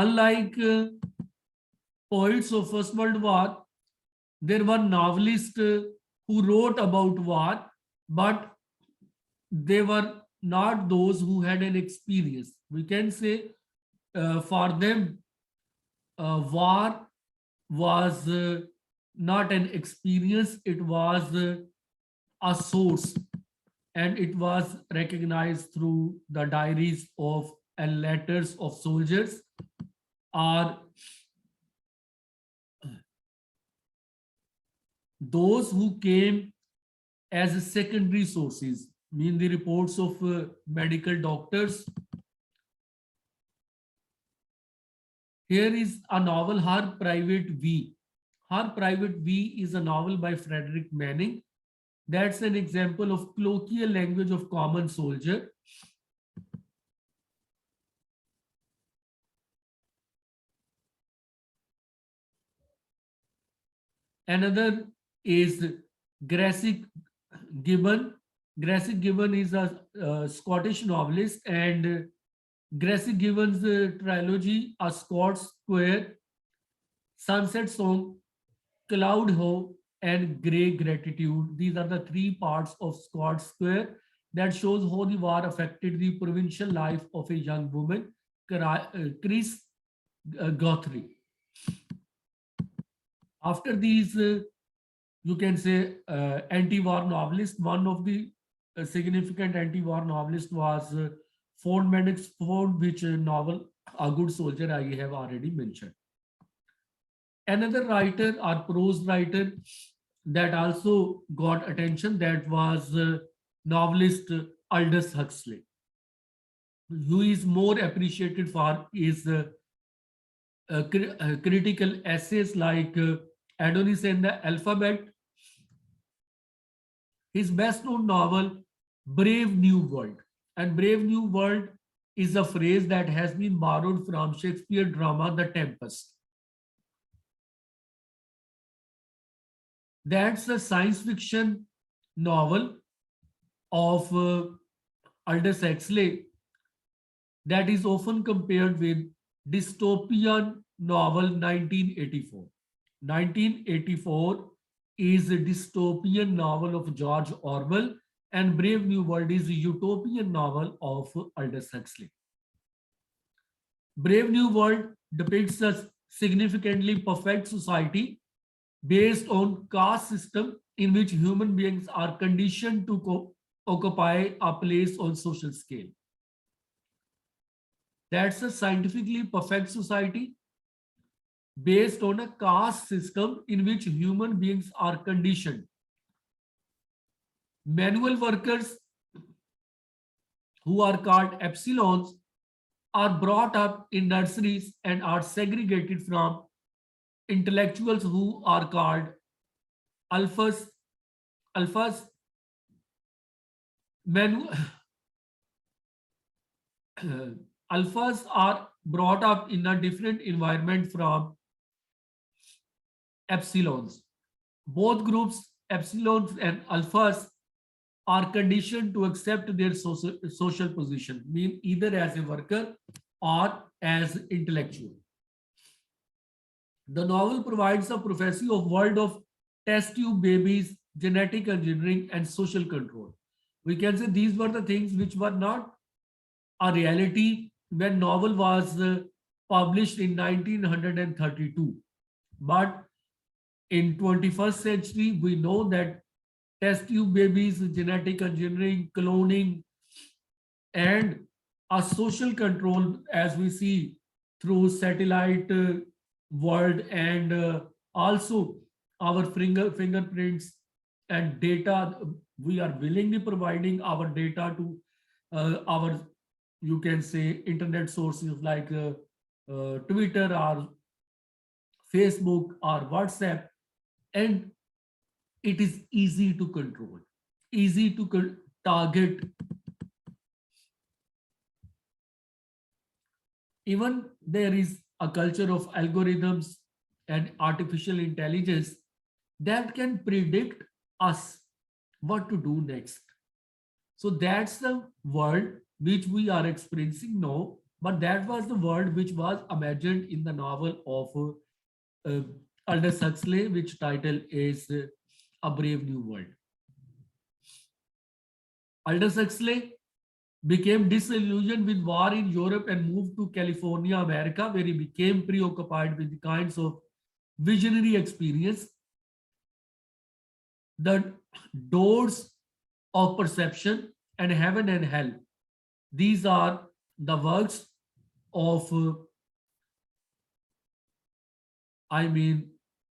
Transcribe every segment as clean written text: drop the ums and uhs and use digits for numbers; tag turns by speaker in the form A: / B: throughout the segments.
A: Unlike poets of First World War, there were novelists who wrote about war, but they were not those who had an experience. We can say for them, war was not an experience, it was a source, and it was recognized through the diaries of and letters of soldiers, or those who came as secondary sources, mean the reports of medical doctors. Here is a novel, Her Private V. Her Private V is a novel by Frederick Manning. That's an example of colloquial language of common soldier. Another is Grassic Gibbon. Grassic Gibbon is a Scottish novelist, and Grassic Gibbon's trilogy, A Scots Square, Sunset Song, Cloud Ho, and Grey Gratitude. These are the three parts of Scots Square that shows how the war affected the provincial life of a young woman, Chris Guthrie. After these, you can say anti-war novelists, one of the significant anti-war novelists was Ford Madox Ford, which novel A Good Soldier I have already mentioned. Another writer or prose writer that also got attention, that was novelist Aldous Huxley, who is more appreciated for his critical essays like Adonis and the Alphabet. His best known novel, Brave New World. And Brave New World is a phrase that has been borrowed from Shakespeare drama The Tempest. That's a science fiction novel of Aldous Huxley that is often compared with dystopian novel 1984. 1984 is a dystopian novel of George Orwell, and Brave New World is a utopian novel of Aldous Huxley. Brave New World depicts a significantly perfect society based on caste system in which human beings are conditioned to occupy a place on social scale. That's a scientifically perfect society based on a caste system in which human beings are conditioned. Manual workers, who are called epsilons, are brought up in nurseries and are segregated from intellectuals who are called alphas. Manu alphas are brought up in a different environment from epsilons. Both groups, epsilons and alphas, are conditioned to accept their social position, mean either as a worker or as intellectual. The novel provides a prophecy of world of test tube babies, genetic engineering, and social control. We can say these were the things which were not a reality when novel was published in 1932. But in 21st century, we know that test tube babies, genetic engineering, cloning, and a social control, as we see through satellite world, and also our fingerprints and data. We are willingly providing our data to our, you can say, internet sources like Twitter or Facebook or WhatsApp, and it is easy to control, easy to target. Even there is a culture of algorithms and artificial intelligence that can predict us what to do next. So that's the world which we are experiencing now. But that was the world which was imagined in the novel of Aldous Huxley, which title is A Brave New World. Aldous Huxley became disillusioned with war in Europe and moved to California, America, where he became preoccupied with the kinds of visionary experience, the doors of perception, and heaven and hell. These are the works of, I mean,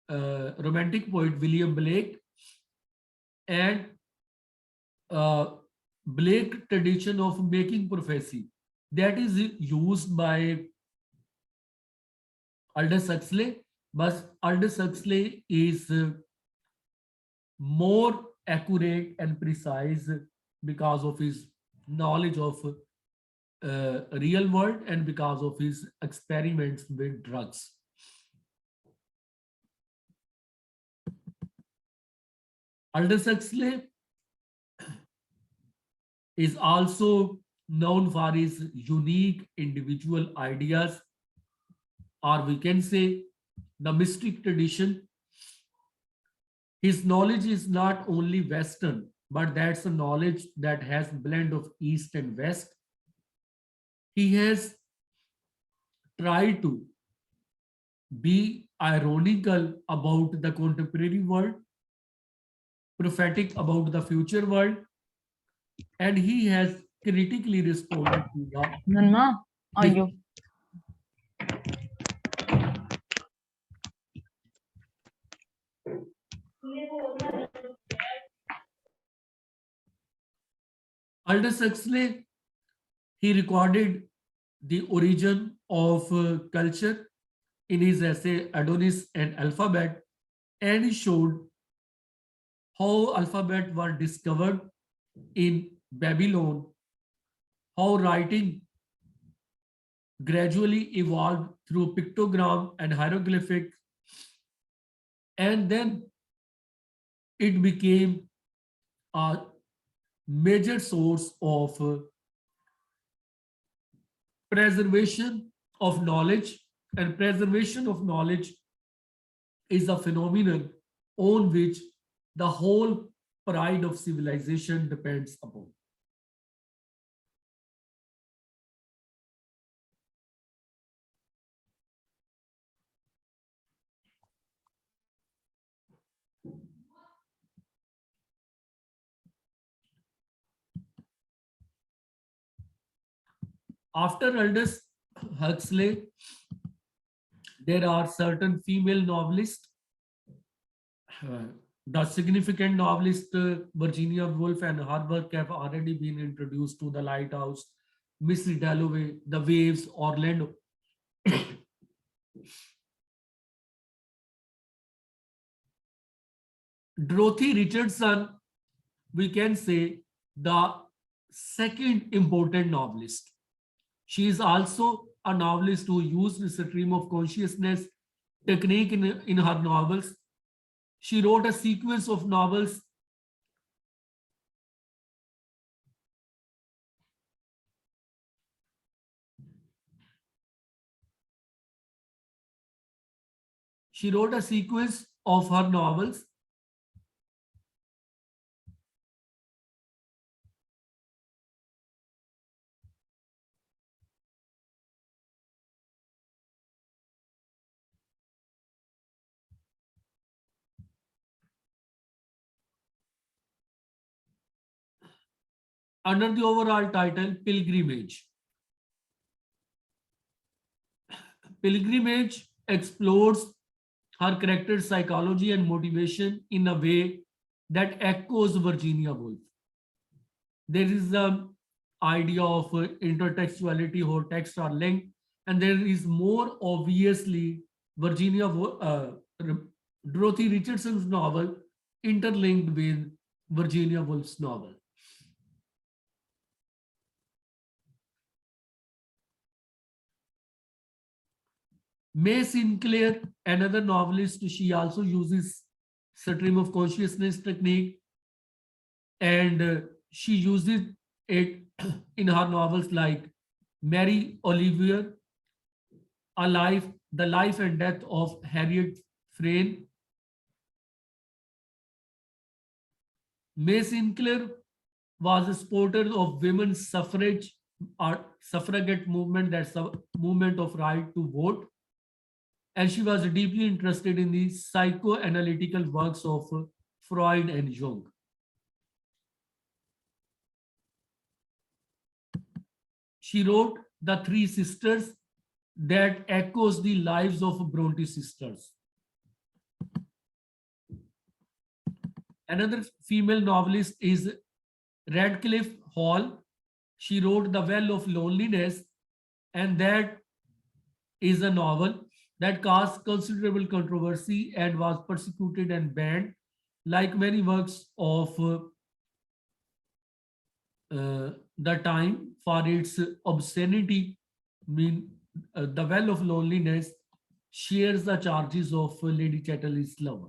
A: romantic poet William Blake, and uh, Blake tradition of making prophecy that is used by Aldous Huxley, but Aldous Huxley is more accurate and precise because of his knowledge of real world and because of his experiments with drugs. Aldous Huxley is also known for his unique individual ideas, or we can say the mystic tradition. His knowledge is not only Western, but that's a knowledge that has blend of East and West. He has tried to be ironical about the contemporary world, prophetic about the future world, and he has critically responded to
B: Nanma, are you?
A: Aldous Huxley. He recorded the origin of culture in his essay Adonis and Alphabet, and he showed how alphabet were discovered in Babylon, how writing gradually evolved through pictogram and hieroglyphics, and then it became a major source of preservation of knowledge, and preservation of knowledge is a phenomenon on which the whole pride of civilization depends upon. After Aldous Huxley, there are certain female novelists. The significant novelist Virginia Woolf and her work have already been introduced to The Lighthouse, Missy Dalloway, The Waves, Orlando. Dorothy Richardson, we can say, the second important novelist. She is also a novelist who used the stream of consciousness technique in her novels. She wrote a sequence of novels. She wrote a sequence of her novels. Under the overall title Pilgrimage. Pilgrimage explores her character's psychology and motivation in a way that echoes Virginia Woolf. There is the idea of intertextuality, how texts are linked, and there is more obviously Dorothy Richardson's novel interlinked with Virginia Woolf's novel. May Sinclair, another novelist, she also uses stream of consciousness technique, and she uses it in her novels like Mary Olivier, The Life and Death of Harriet Frayne. May Sinclair was a supporter of women's suffrage or suffragette movement, that's a movement of right to vote. And she was deeply interested in the psychoanalytical works of Freud and Jung. She wrote The Three Sisters that echoes the lives of Bronte sisters. Another female novelist is Radcliffe Hall. She wrote The Well of Loneliness, and that is a novel that caused considerable controversy and was persecuted and banned, like many works of the time for its obscenity. Mean The Well of Loneliness shares the charges of Lady Chatterley's lover.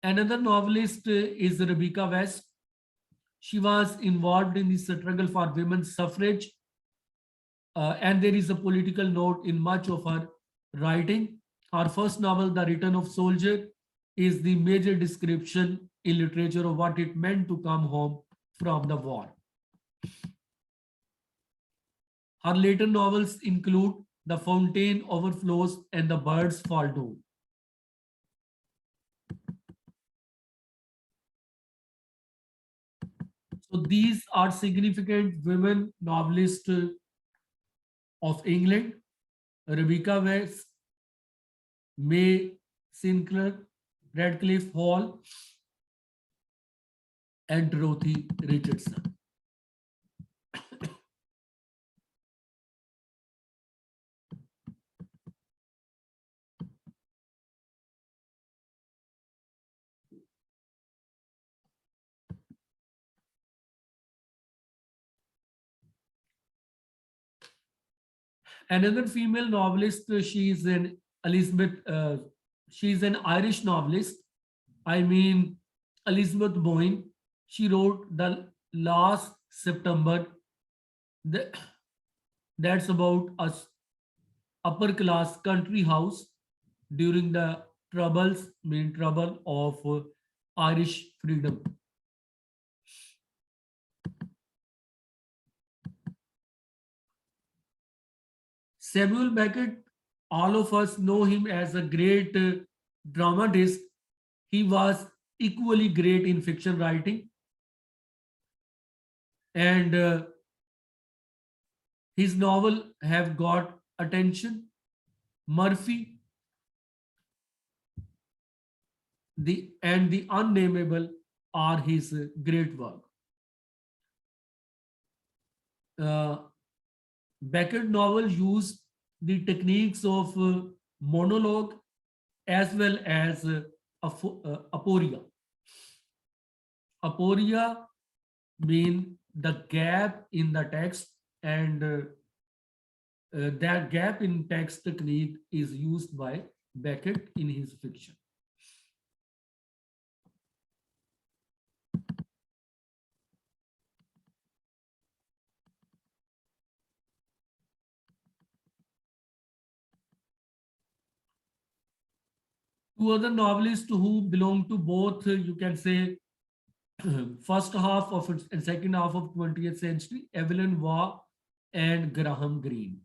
A: Another novelist is Rebecca West. She was involved in the struggle for women's suffrage, and there is a political note in much of her writing. Her first novel, The Return of Soldier, is the major description in literature of what it meant to come home from the war. Her later novels include The Fountain Overflows and The Birds Fall Down. So these are significant women novelists of England: Rebecca West, May Sinclair, Radcliffe Hall, and Dorothy Richardson. Another female novelist, she is an Elizabeth, she is an Irish novelist. I mean, Elizabeth Boyne. She wrote The Last September. That's about a upper class country house during the main trouble of Irish freedom. Samuel Beckett, all of us know him as a great dramatist. He was equally great in fiction writing, and his novel have got attention. Murphy, the Unnameable are his great work. Uh, Beckett novel used the techniques of monologue as well as aporia. Aporia mean the gap in the text, and that gap in text technique is used by Beckett in his fiction. Two other novelists who belong to both, you can say, first half of it and second half of 20th century, Evelyn Waugh and Graham Greene.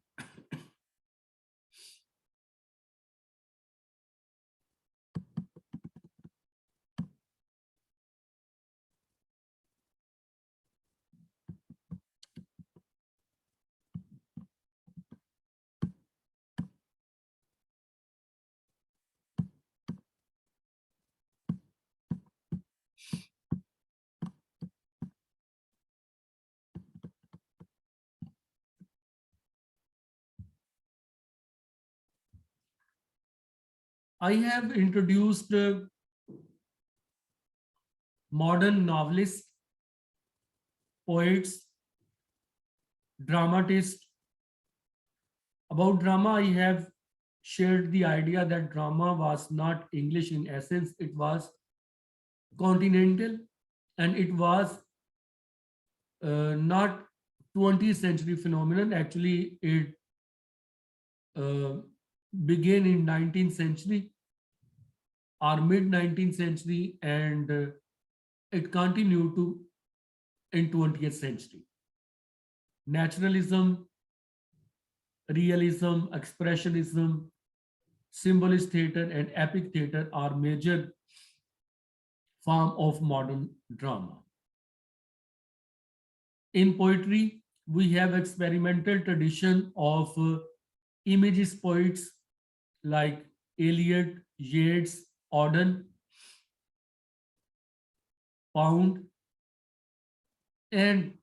A: I have introduced modern novelists, poets, dramatists. About drama, I have shared the idea that drama was not English in essence, it was continental, and it was not 20th century phenomenon. Actually, it uh, began in 19th century or mid 19th century, and it continued to in 20th century. Naturalism, realism, expressionism, symbolist theater, and epic theater are major form of modern drama. In poetry, we have experimental tradition of imagist poets like Eliot, Yeats, Auden, Pound, and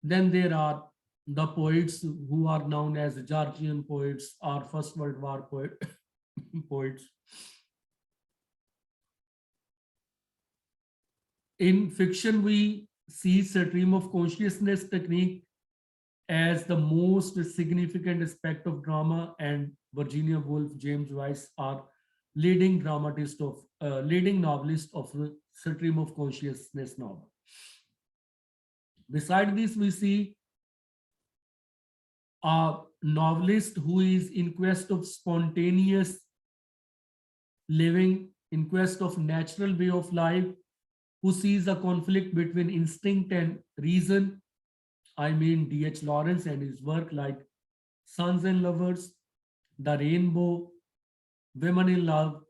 A: then there are the poets who are known as Georgian poets or First World War poets. In fiction, we see stream of consciousness technique as the most significant aspect of drama, and Virginia Woolf, James Joyce are leading novelist of the stream of consciousness novel. Beside this, we see a novelist who is in quest of spontaneous living, in quest of natural way of life, who sees a conflict between instinct and reason. I mean D.H. Lawrence and his work like Sons and Lovers, The Rainbow, Women in Love,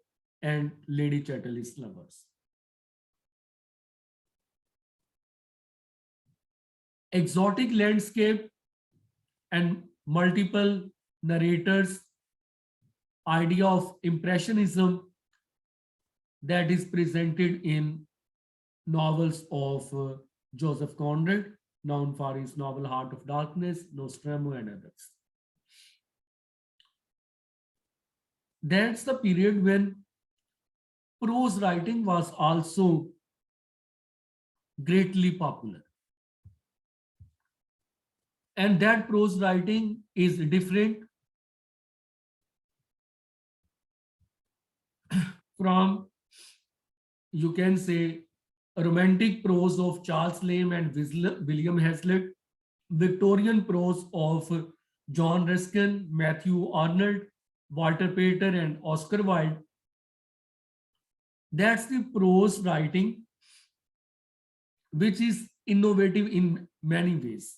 A: and Lady Chatterley's Lovers. Exotic landscape and multiple narrators, idea of impressionism that is presented in novels of Joseph Conrad, known for his novel Heart of Darkness, Nostromo, and others. That's the period when prose writing was also greatly popular. And that prose writing is different from, you can say, romantic prose of Charles Lamb and William Hazlitt, Victorian prose of John Ruskin, Matthew Arnold, Walter Pater, and Oscar Wilde. That's the prose writing, which is innovative in many ways.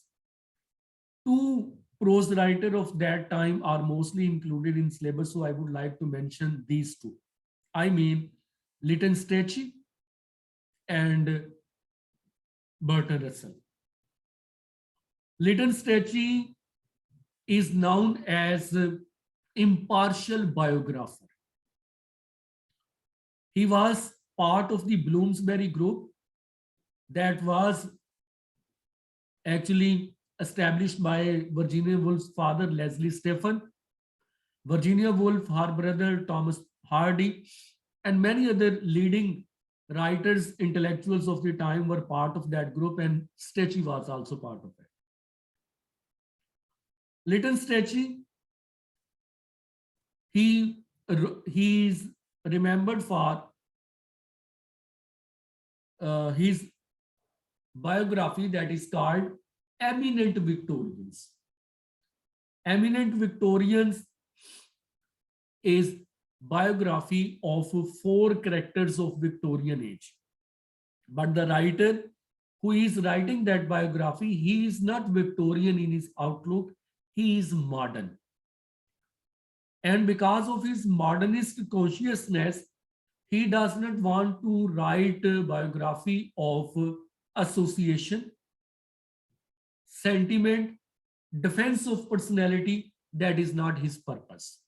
A: Two prose writers of that time are mostly included in syllabus, so I would like to mention these two. I mean, Lytton Strachey and Bertrand Russell. Lytton Strachey is known as impartial biographer. He was part of the Bloomsbury group that was actually established by Virginia Woolf's father, Leslie Stephen. Virginia Woolf, her brother Thomas Hardy, and many other leading writers, intellectuals of the time were part of that group, and Strachey was also part of it. Lytton Strachey, he is remembered for his biography that is called Eminent Victorians. Eminent Victorians is biography of 4 characters of Victorian age. But the writer who is writing that biography, he is not Victorian in his outlook, he is modern. And because of his modernist consciousness, he does not want to write a biography of association, sentiment, defense of personality. That is not his purpose.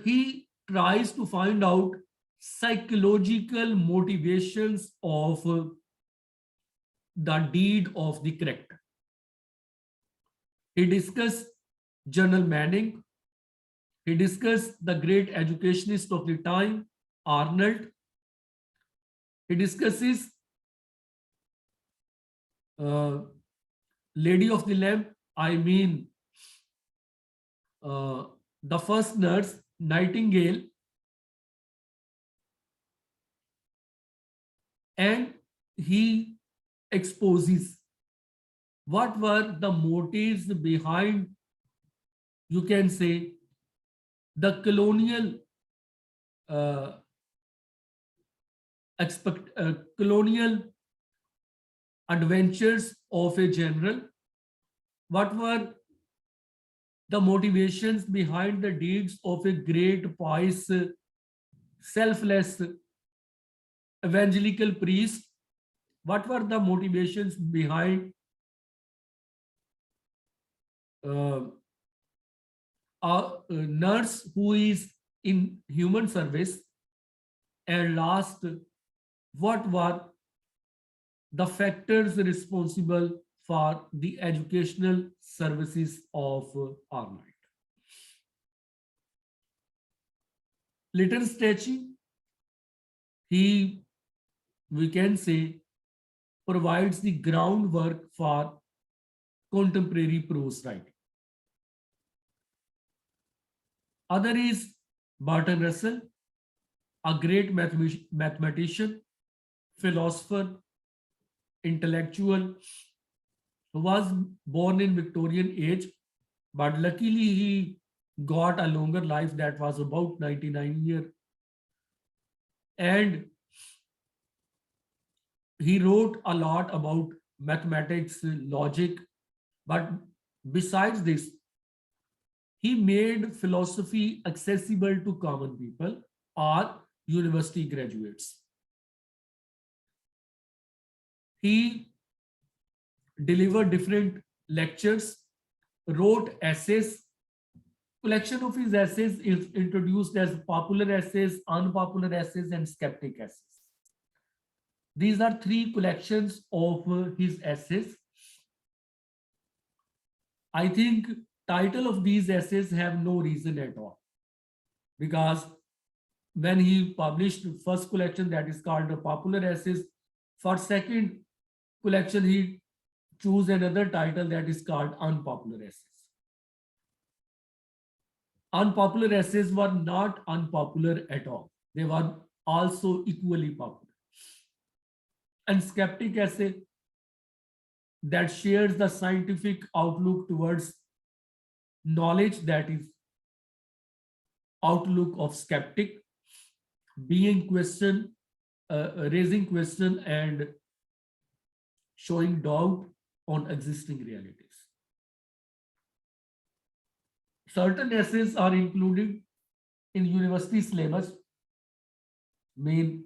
A: He tries to find out psychological motivations of the deed of the character. He discussed General Manning. He discussed the great educationist of the time, Arnold. He discusses Lady of the Lamp, I mean uh, the first nurse, Nightingale, and he exposes what were the motives behind, you can say, the colonial uh, colonial adventures of a general. What were the motivations behind the deeds of a great, pious, selfless evangelical priest? What were the motivations behind uh, a nurse who is in human service? And last, what were the factors responsible for the educational services of Arnold? Little Strachey, he, we can say, provides the groundwork for contemporary prose writing. Other is Barton Russell, a great mathematician, philosopher, intellectual, who was born in Victorian age, but luckily he got a longer life that was about 99 years. And he wrote a lot about mathematics, logic, but besides this, he made philosophy accessible to common people or university graduates. He delivered different lectures, wrote essays. Collection of his essays is introduced as popular essays, unpopular essays, and skeptic essays. These are three collections of his essays. I think title of these essays have no reason at all, because when he published first collection that is called the popular essays, for second collection he chose another title that is called unpopular essays. Unpopular essays were not unpopular at all. They were also equally popular. And skeptic essay that shares the scientific outlook towards knowledge, that is outlook of skeptic, being question, raising question and showing doubt on existing realities. Certain essays are included in university syllabus, main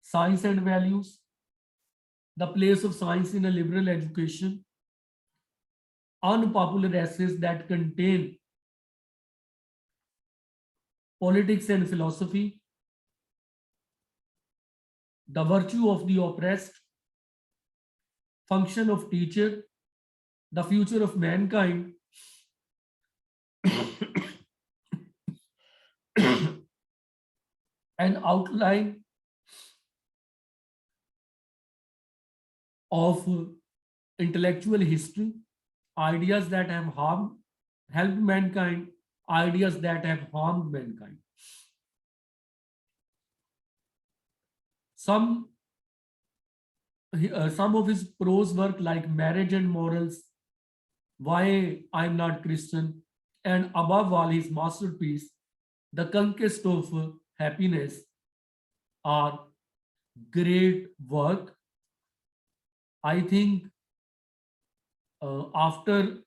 A: science and values, the place of science in a liberal education, unpopular essays that contain politics and philosophy, the virtue of the oppressed, function of teacher, the future of mankind, an outline of intellectual history, ideas that have helped mankind, ideas that have harmed mankind. Some of his prose work like Marriage and Morals, Why I'm Not Christian, and above all his masterpiece, The Conquest of Happiness, are great work. I think after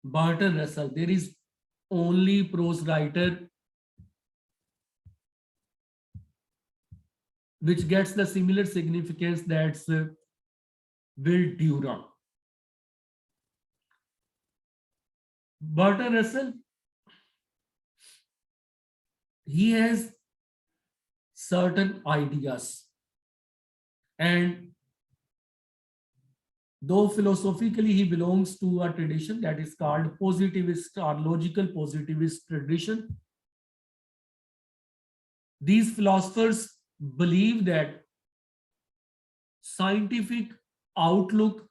A: Barton Russell, there is only prose writer which gets the similar significance, that's Will Durant. Barton Russell, he has certain ideas, and though philosophically he belongs to a tradition that is called positivist or logical positivist tradition, these philosophers believe that scientific outlook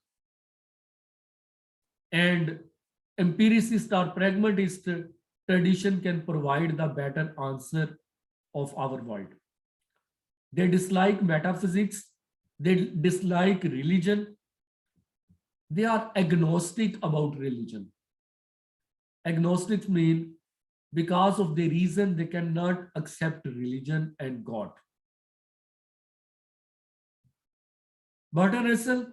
A: and empiricist or pragmatist tradition can provide the better answer of our world. They dislike metaphysics, they dislike religion, they are agnostic about religion. Agnostics mean because of the reason they cannot accept religion and God. Bertrand Russell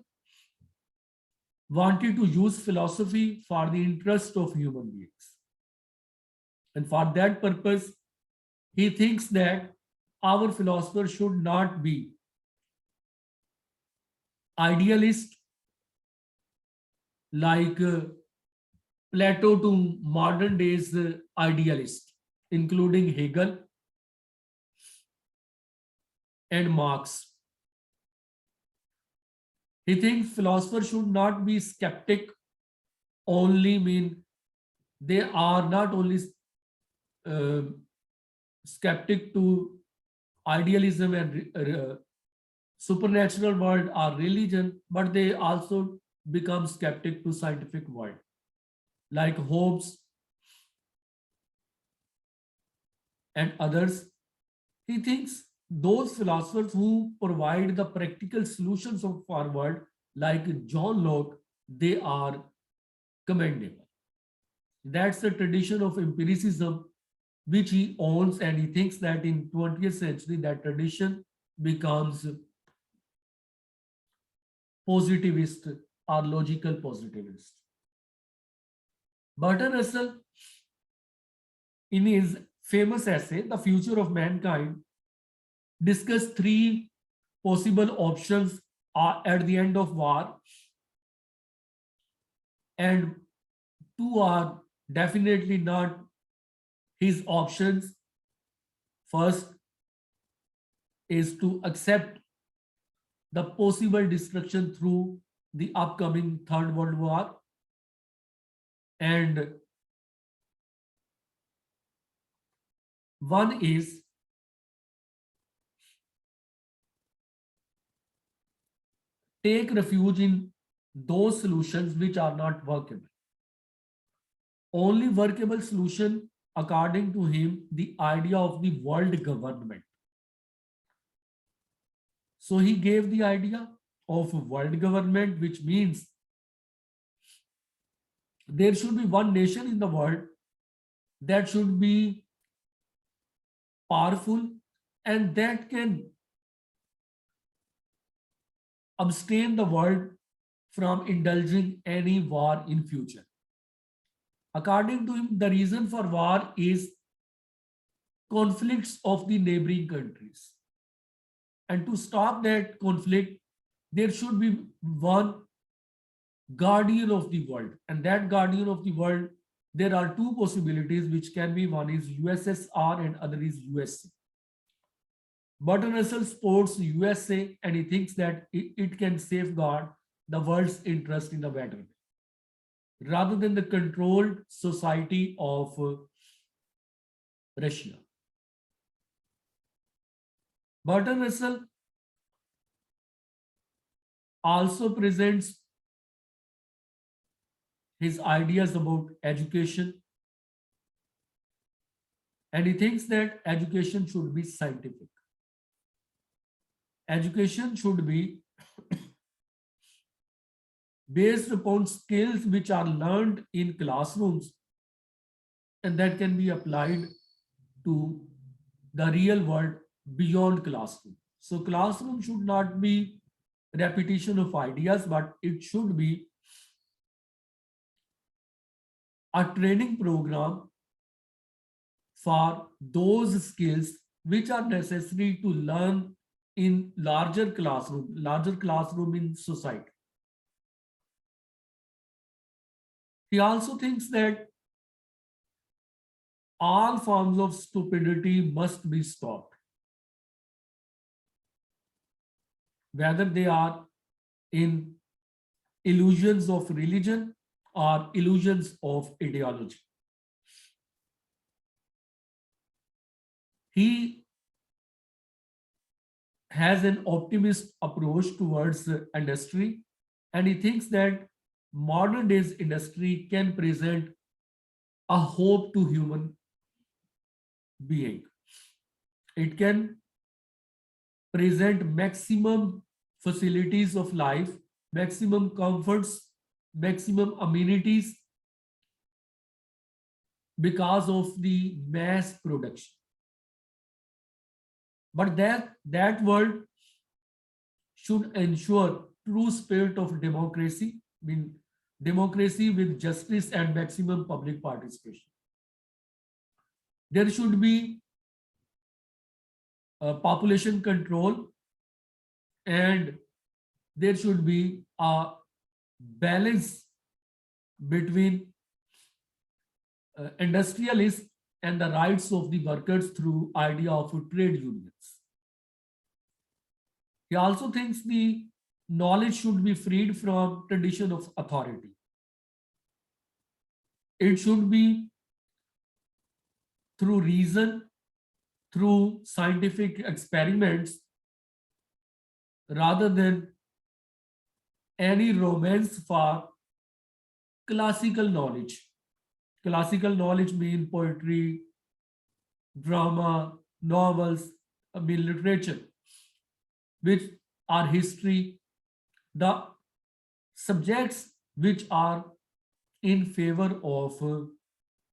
A: wanted to use philosophy for the interest of human beings. And for that purpose, he thinks that our philosopher should not be idealist like Plato to modern days idealist, including Hegel and Marx. He thinks philosophers should not be skeptic only, mean they are not only uh, skeptic to idealism and supernatural world or religion, but they also become skeptic to scientific world, like Hobbes and others. He thinks those philosophers who provide the practical solutions of our world, like John Locke, they are commendable. That's the tradition of empiricism which he owns, and he thinks that in 20th century that tradition becomes positivist or logical positivist. Bertrand Russell, in his famous essay, The Future of Mankind, discussed three possible options at the end of war, and two are definitely not his options. First is to accept the possible destruction through the upcoming Third World War, and one is take refuge in those solutions which are not workable. Only workable solution, according to him, the idea of the world government. So he gave the idea of world government, which means there should be one nation in the world that should be powerful and that can abstain the world from indulging any war in future. According to him, the reason for war is conflicts of the neighboring countries. And to stop that conflict, there should be one guardian of the world. And that guardian of the world, there are two possibilities which can be: one is USSR and other is USA. Bertrand Russell supports USA and he thinks that it can safeguard the world's interest in a better way, rather than the controlled society of Russia. Bertrand Russell also presents his ideas about education, and he thinks that education should be scientific. Education should be based upon skills which are learned in classrooms and that can be applied to the real world beyond classroom. So classroom should not be repetition of ideas, but it should be a training program for those skills which are necessary to learn in larger classroom in society. He also thinks that all forms of stupidity must be stopped, whether they are in illusions of religion or illusions of ideology. He has an optimist approach towards industry, and he thinks that modern days industry can present a hope to human being. It can present maximum facilities of life, maximum comforts, maximum amenities because of the mass production. But that world should ensure true spirit of democracy, I mean democracy with justice and maximum public participation. There should be population control, and there should be a balance between industrialists and the rights of the workers through idea of trade unions. He also thinks the knowledge should be freed from tradition of authority. It should be through reason, through scientific experiments, rather than any romance for classical knowledge. Classical knowledge means poetry, drama, novels, literature, which are history, the subjects which are in favor of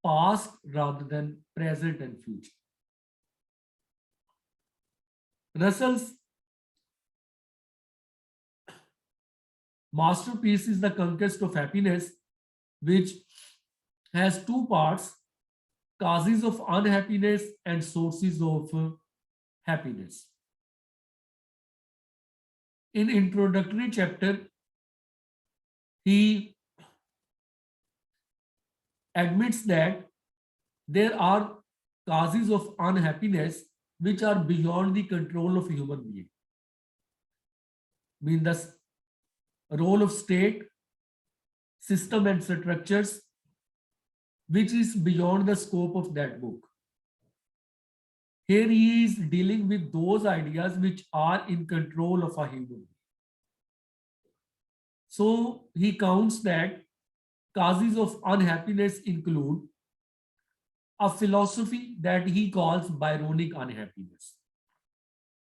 A: past rather than present and future. Russell's masterpiece is The Conquest of Happiness, which has two parts: causes of unhappiness and sources of happiness. In introductory chapter, he admits that there are causes of unhappiness which are beyond the control of human being. I mean the role of state, system and structures, which is beyond the scope of that book. Here he is dealing with those ideas which are in control of a human being. So he counts that causes of unhappiness include a philosophy that he calls Byronic unhappiness.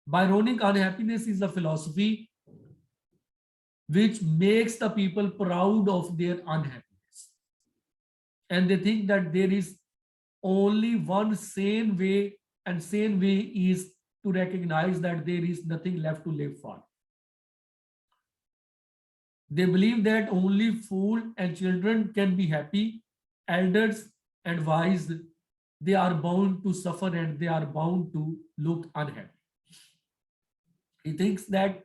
A: Byronic unhappiness is a philosophy which makes the people proud of their unhappiness. And they think that there is only one sane way, and sane way is to recognize that there is nothing left to live for. They believe that only fool and children can be happy, elders and wise, they are bound to suffer and they are bound to look unhappy. He thinks that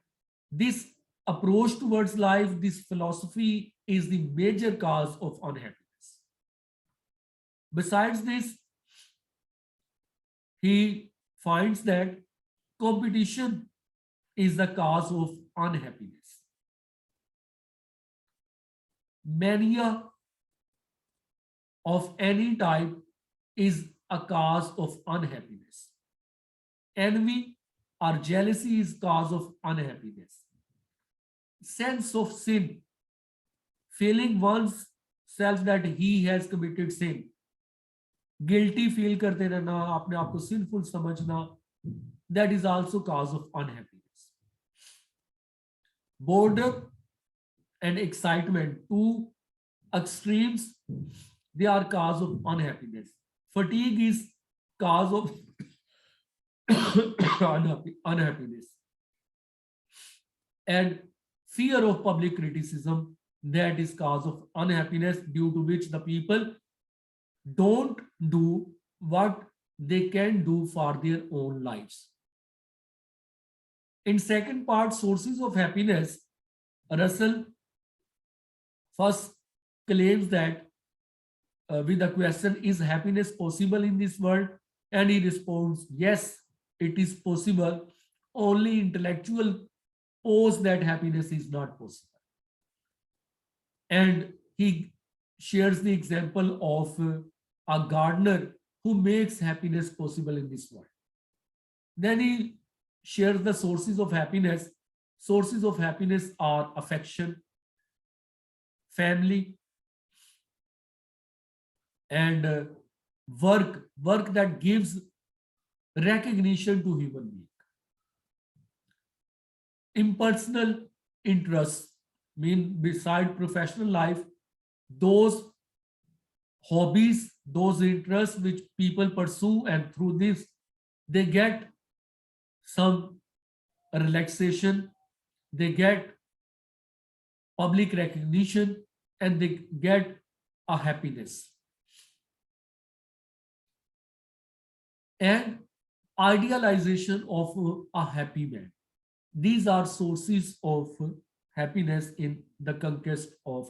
A: this approach towards life, this philosophy, is the major cause of unhappiness. Besides this, he finds that competition is the cause of unhappiness. Mania of any type is a cause of unhappiness. Envy or jealousy is cause of unhappiness. Sense of sin, feeling one's self that he has committed sin, guilty feel करते रहना, अपने आप को sinful समझना, that is also cause of unhappiness. Boredom and excitement, two extremes, they are cause of unhappiness. Fatigue is cause of unhappiness. And fear of public criticism, that is cause of unhappiness, due to which the people don't do what they can do for their own lives. In second part, sources of happiness, Russell first claims that with the question, is happiness possible in this world? And he responds, yes, it is possible. Only intellectual pose that happiness is not possible. And he shares the example of a gardener who makes happiness possible in this world. Then he shares the sources of happiness. Sources of happiness are affection, family, and work that gives recognition to human being. Impersonal interests mean beside professional life, those hobbies, those interests which people pursue, and through this they get some relaxation, they get public recognition, and they get a happiness. And idealization of a happy man. These are sources of happiness in the conquest of